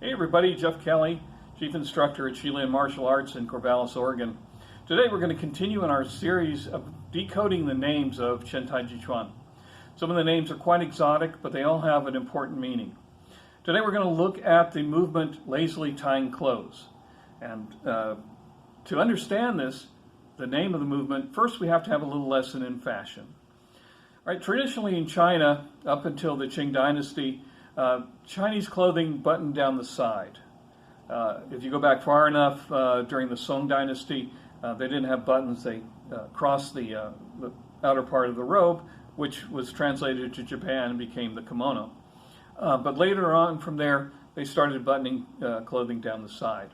Hey everybody, Jeff Kelly, Chief Instructor at Xilin Martial Arts in Corvallis, Oregon. Today we're going to continue in our series of decoding the names of Chen Taijiquan. Some of the names are quite exotic, but they all have an important meaning. Today we're going to look at the movement Lazily Tying Clothes. And to understand this, the name of the movement, first we have to have a little lesson in fashion. Right, traditionally in China, up until the Qing Dynasty, Chinese clothing buttoned down the side. If you go back far enough, during the Song Dynasty, they didn't have buttons. They crossed the outer part of the robe, which was translated to Japan and became the kimono. But later on from there, they started buttoning clothing down the side.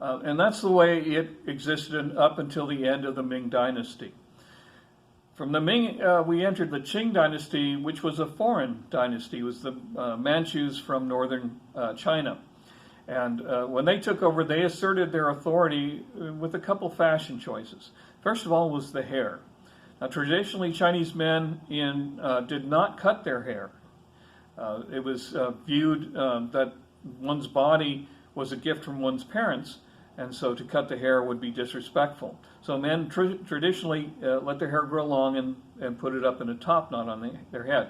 And that's the way it existed up until the end of the Ming Dynasty. From the Ming, we entered the Qing Dynasty, which was a foreign dynasty. It was the Manchus from northern China. And when they took over, they asserted their authority with a couple fashion choices. First of all was the hair. Now, traditionally, Chinese men did not cut their hair. It was viewed that one's body was a gift from one's parents, and so to cut the hair would be disrespectful. So men traditionally let their hair grow long and put it up in a top knot on their head.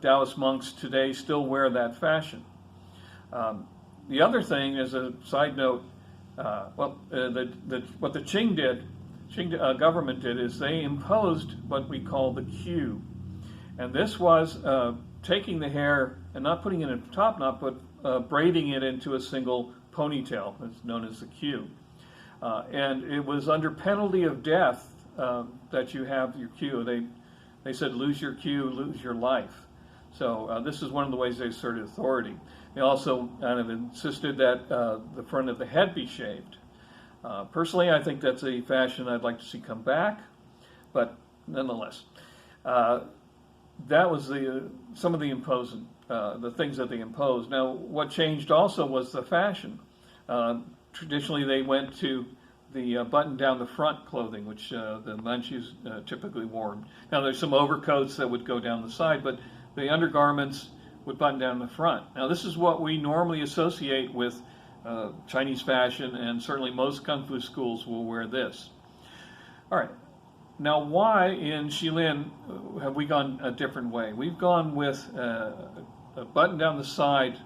Taoist monks today still wear that fashion. The other thing, as a side note, what the Qing government did is they imposed what we call the queue. And this was taking the hair and not putting it in a top knot, but braiding it into a single ponytail. It's known as the queue. And it was under penalty of death that you have your queue. They said, lose your queue, lose your life. So this is one of the ways they asserted authority. They also kind of insisted that the front of the head be shaved. Personally, I think that's a fashion I'd like to see come back, but nonetheless. That was some of the the things that they imposed. Now, what changed also was the fashion. Traditionally, they went to the button down the front clothing, which the Manchus typically wore. Now, there's some overcoats that would go down the side, but the undergarments would button down the front. Now, this is what we normally associate with Chinese fashion, and certainly most Kung Fu schools will wear this. All right. Now, why in Xilin have we gone a different way? We've gone with a button down the side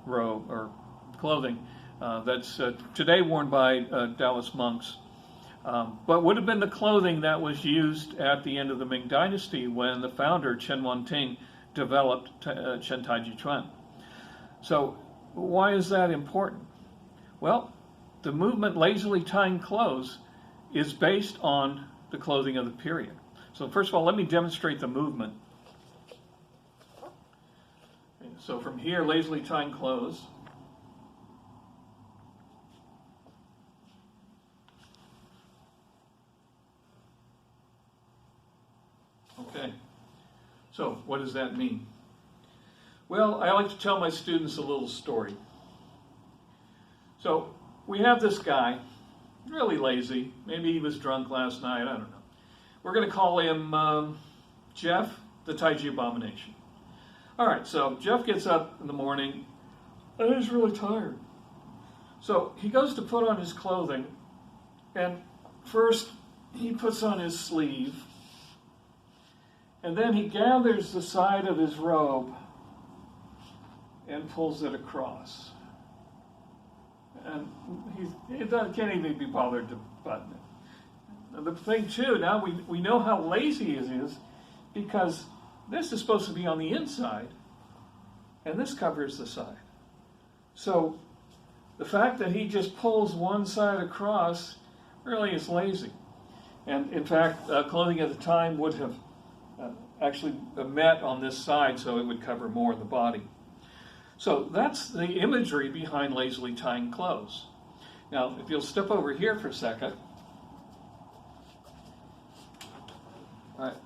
robe or clothing that's today worn by Taoist monks, but would have been the clothing that was used at the end of the Ming Dynasty when the founder Chen Wanting developed Chen Taijiquan. So why is that important? Well, the movement Lazily Tying Clothes is based on the clothing of the period. So first of all, let me demonstrate the movement. So from here, lazily tying clothes. Okay, so what does that mean? Well, I like to tell my students a little story. So we have this guy, really lazy. Maybe he was drunk last night, I don't know. We're going to call him Jeff, the Taiji Abomination. All right, so Jeff gets up in the morning, and he's really tired. So he goes to put on his clothing, and first he puts on his sleeve, and then he gathers the side of his robe and pulls it across. And he can't even be bothered to button it. And the thing too, now we know how lazy he is because this is supposed to be on the inside and this covers the side. So the fact that he just pulls one side across really is lazy. And in fact, clothing at the time would have actually met on this side so it would cover more of the body. So that's the imagery behind lazily tying clothes. Now, if you'll step over here for a second,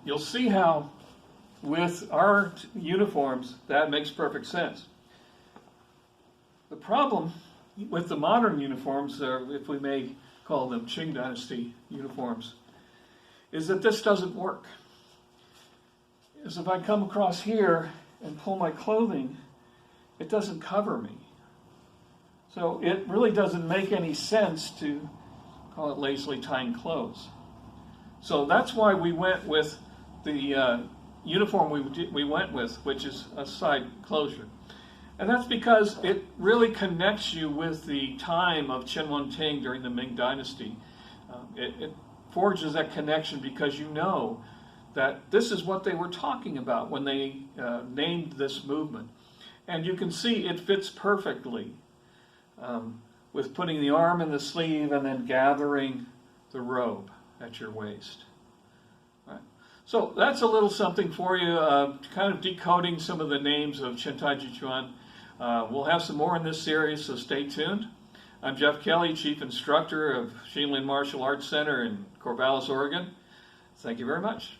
you'll see how with our uniforms that makes perfect sense. The problem with the modern uniforms, or if we may call them Qing Dynasty uniforms, is that this doesn't work. Is if I come across here and pull my clothing, it doesn't cover me. So it really doesn't make any sense to call it lazily tying clothes. So that's why we went with the uniform we went with, which is a side closure. And that's because it really connects you with the time of Chen Ting during the Ming Dynasty. It forges that connection because you know that this is what they were talking about when they named this movement. And you can see it fits perfectly with putting the arm in the sleeve and then gathering the robe at your waist. Right. So that's a little something for you, kind of decoding some of the names of Chen Taijiquan. We'll have some more in this series, so stay tuned. I'm Jeff Kelly, Chief Instructor of Xilin Martial Arts Center in Corvallis, Oregon. Thank you very much.